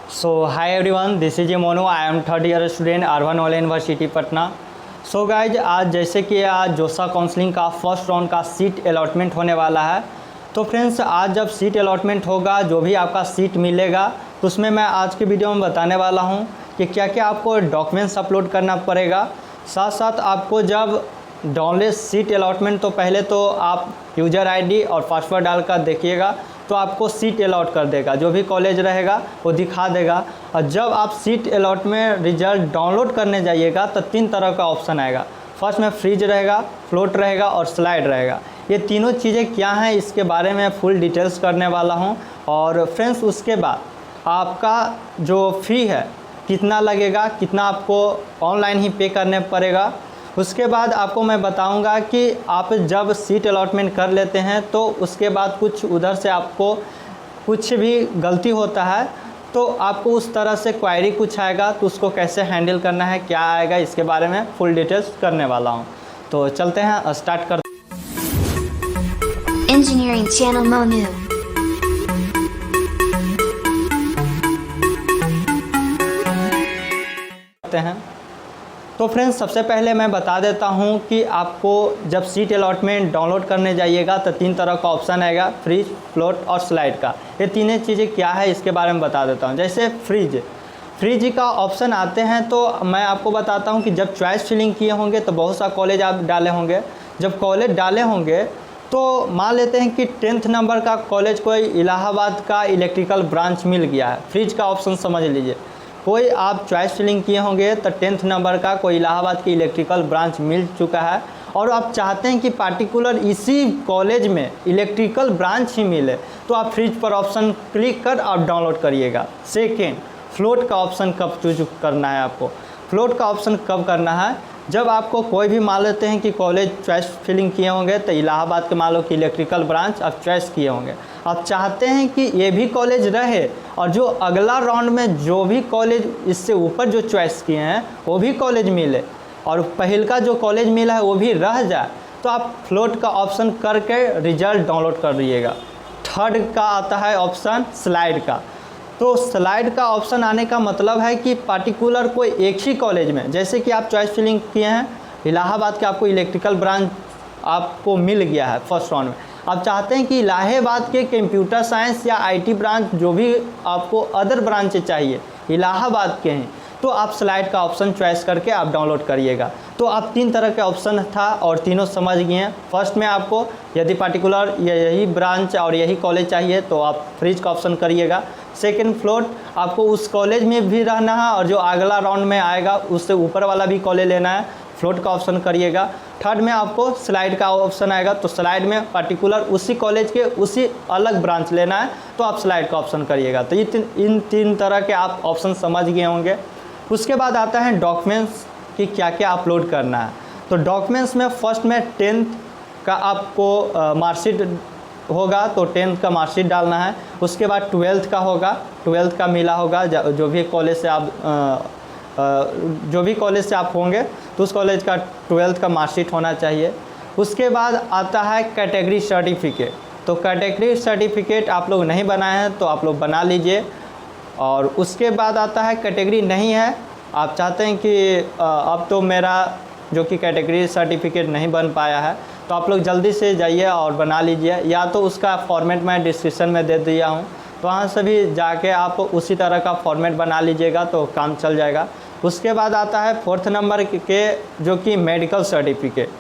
Hi everyone, this is Mono. I am third year student urban वाले university Patna. Guys आज जैसे कि आज जोसा काउंसलिंग का फर्स्ट राउंड का सीट अलॉटमेंट होने वाला है। तो फ्रेंड्स आज जब सीट अलॉटमेंट होगा, जो भी आपका सीट मिलेगा, तो उसमें मैं आज के वीडियो में बताने वाला हूं कि क्या क्या आपको डॉक्यूमेंट्स अपलोड करना पड़ेगा। साथ साथ आपको जब डाउनलोड सीट अलॉटमेंट, तो पहले तो आप यूज़र आईडी और पासवर्ड डालकर देखिएगा, तो आपको सीट अलॉट कर देगा। जो भी कॉलेज रहेगा वो दिखा देगा। और जब आप सीट अलॉट में रिजल्ट डाउनलोड करने जाइएगा तो 3 तरह का ऑप्शन आएगा। फर्स्ट में फ्रीज रहेगा, फ्लोट रहेगा और स्लाइड रहेगा। ये तीनों चीज़ें क्या हैं, इसके बारे में फुल डिटेल्स करने वाला हूँ। और फ्रेंड्स उसके बाद आपका जो फ़ी है कितना लगेगा, कितना आपको ऑनलाइन ही पे करने पड़ेगा। उसके बाद आपको मैं बताऊंगा कि आप जब सीट अलॉटमेंट कर लेते हैं तो उसके बाद कुछ उधर से आपको कुछ भी गलती होता है तो आपको उस तरह से क्वायरी कुछ आएगा, तो उसको कैसे हैंडल करना है, क्या आएगा, इसके बारे में फुल डिटेल्स करने वाला हूं। तो चलते हैं, स्टार्ट करते Engineering Channel Monu. हैं। तो फ्रेंड्स सबसे पहले मैं बता देता हूं कि आपको जब सीट अलॉटमेंट डाउनलोड करने जाइएगा तो 3 तरह का ऑप्शन आएगा, फ्रीज, फ्लोट और स्लाइड का। ये तीनों चीज़ें क्या है इसके बारे में बता देता हूं। जैसे फ्रीज का ऑप्शन आते हैं तो मैं आपको बताता हूं कि जब चॉइस फिलिंग किए होंगे तो बहुत सा कॉलेज आप डाले होंगे। जब कॉलेज डाले होंगे तो मान लेते हैं कि 10th नंबर का कॉलेज कोई इलाहाबाद का इलेक्ट्रिकल ब्रांच मिल गया है। फ्रीज का ऑप्शन समझ लीजिए, कोई आप चॉइस फिलिंग किए होंगे तो 10th नंबर का कोई इलाहाबाद की इलेक्ट्रिकल ब्रांच मिल चुका है और आप चाहते हैं कि पार्टिकुलर इसी कॉलेज में इलेक्ट्रिकल ब्रांच ही मिले, तो आप फ्रीज पर ऑप्शन क्लिक कर आप डाउनलोड करिएगा। सेकेंड, फ्लोट का ऑप्शन कब चूज करना है आपको। फ्लोट का ऑप्शन कब करना है, जब आपको कोई भी मान लेते हैं कि कॉलेज चॉइस फिलिंग किए होंगे तो इलाहाबाद के मान लो कि इलेक्ट्रिकल ब्रांच आप चॉइस किए होंगे, आप चाहते हैं कि ये भी कॉलेज रहे और जो अगला राउंड में जो भी कॉलेज इससे ऊपर जो चॉइस किए हैं वो भी कॉलेज मिले और पहल का जो कॉलेज मिला है वो भी रह जाए, तो आप फ्लोट का ऑप्शन करके रिजल्ट डाउनलोड कर लीजिएगा। थर्ड का आता है ऑप्शन स्लाइड का। तो स्लाइड का ऑप्शन आने का मतलब है कि पार्टिकुलर कोई एक ही कॉलेज में, जैसे कि आप चॉइस फिलिंग किए हैं इलाहाबाद के, आपको इलेक्ट्रिकल ब्रांच आपको मिल गया है फर्स्ट राउंड में, आप चाहते हैं कि इलाहाबाद के कंप्यूटर साइंस या आईटी ब्रांच जो भी आपको अदर ब्रांचें चाहिए इलाहाबाद के हैं, तो आप स्लाइड का ऑप्शन चॉइस करके आप डाउनलोड करिएगा। तो आप 3 तरह के ऑप्शन था और तीनों समझ गए हैं। फर्स्ट में आपको यदि पार्टिकुलर यही ब्रांच और यही कॉलेज चाहिए तो आप फ्रीज का ऑप्शन करिएगा। सेकेंड, फ्लोट, आपको उस कॉलेज में भी रहना है और जो अगला राउंड में आएगा उससे ऊपर वाला भी कॉलेज लेना है, फ्लोट का ऑप्शन करिएगा। थर्ड में आपको स्लाइड का ऑप्शन आएगा, तो स्लाइड में पार्टिकुलर उसी कॉलेज के उसी अलग ब्रांच लेना है तो आप स्लाइड का ऑप्शन करिएगा। तो इन 3 तरह के आप ऑप्शन समझ गए होंगे। उसके बाद आता है डॉक्यूमेंट्स कि क्या क्या अपलोड करना है। तो डॉक्यूमेंट्स में फर्स्ट में 10th का आपको मार्कशीट होगा तो 10th का मार्कशीट डालना है। उसके बाद 12th का होगा, 12th का मिला होगा जो भी कॉलेज से आप होंगे तो उस कॉलेज का 12th का मार्कशीट होना चाहिए। उसके बाद आता है कैटेगरी सर्टिफिकेट। तो कैटेगरी सर्टिफिकेट आप लोग नहीं बनाए हैं तो आप लोग बना लीजिए। और उसके बाद आता है कैटेगरी नहीं है, आप चाहते हैं कि अब तो मेरा जो कि कैटेगरी सर्टिफिकेट नहीं बन पाया है, तो आप लोग जल्दी से जाइए और बना लीजिए, या तो उसका फॉर्मेट मैं डिस्क्रिप्शन में दे दिया हूँ, तो वहाँ से भी जाके आप उसी तरह का फॉर्मेट बना लीजिएगा तो काम चल जाएगा। उसके बाद आता है 4th नंबर के जो कि मेडिकल सर्टिफिकेट।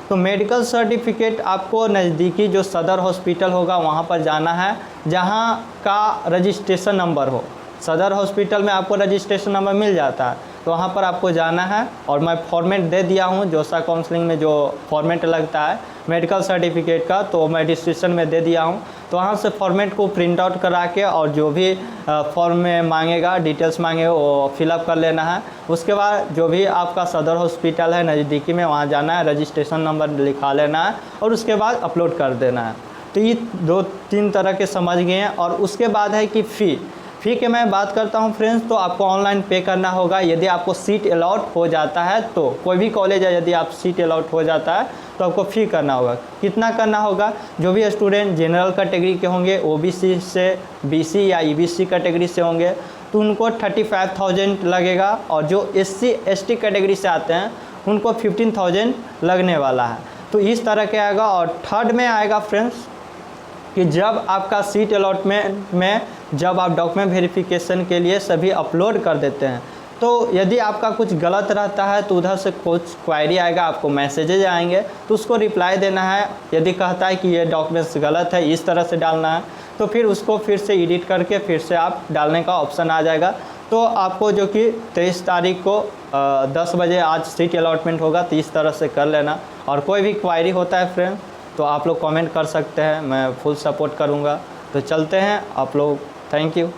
तो मेडिकल सर्टिफिकेट आपको नज़दीकी जो सदर हॉस्पिटल होगा वहाँ पर जाना है जहाँ का रजिस्ट्रेशन नंबर हो। सदर हॉस्पिटल में आपको रजिस्ट्रेशन नंबर मिल जाता है, तो वहाँ पर आपको जाना है। और मैं फॉर्मेट दे दिया हूँ जोसा काउंसलिंग में जो फॉर्मेट लगता है मेडिकल सर्टिफिकेट का, तो मैं डिस्क्रिप्शन में दे दिया हूँ। तो वहाँ से फॉर्मेट को प्रिंट आउट करा के और जो भी फॉर्म में मांगेगा, डिटेल्स मांगेगा, वो फिलअप कर लेना है। उसके बाद जो भी आपका सदर हॉस्पिटल है नज़दीकी में वहाँ जाना है, रजिस्ट्रेशन नंबर लिखा लेना है और उसके बाद अपलोड कर देना है। तो ये 2-3 तरह के समझ गए हैं। और उसके बाद है कि फ़ी की मैं बात करता हूं फ्रेंड्स, तो आपको ऑनलाइन पे करना होगा। यदि आपको सीट अलॉट हो जाता है तो कोई भी कॉलेज है, यदि आप सीट अलॉट हो जाता है तो आपको फ़ी करना होगा। कितना करना होगा, जो भी स्टूडेंट जनरल कैटेगरी के होंगे, ओबीसी से बीसी या ईबीसी कैटेगरी से होंगे तो उनको 35,000 लगेगा, और जो SC ST कैटेगरी से आते हैं उनको 15,000 लगने वाला है। तो इस तरह के आएगा। और थर्ड में आएगा फ्रेंड्स कि जब आपका सीट अलॉटमेंट में जब आप डॉक्यूमेंट वेरिफिकेशन के लिए सभी अपलोड कर देते हैं, तो यदि आपका कुछ गलत रहता है तो उधर से कुछ क्वायरी आएगा, आपको मैसेजेज आएंगे, तो उसको रिप्लाई देना है। यदि कहता है कि ये डॉक्यूमेंट्स गलत है, इस तरह से डालना है, तो फिर उसको फिर से एडिट करके फिर से आप डालने का ऑप्शन आ जाएगा। तो आपको जो कि 23 तारीख को 10 बजे आज सीट अलॉटमेंट होगा, तो इस तरह से कर लेना। और कोई भी क्वायरी होता है फ्रेंड तो आप लोग कमेंट कर सकते हैं, मैं फुल सपोर्ट करूँगा। तो चलते हैं आप लोग, थैंक यू।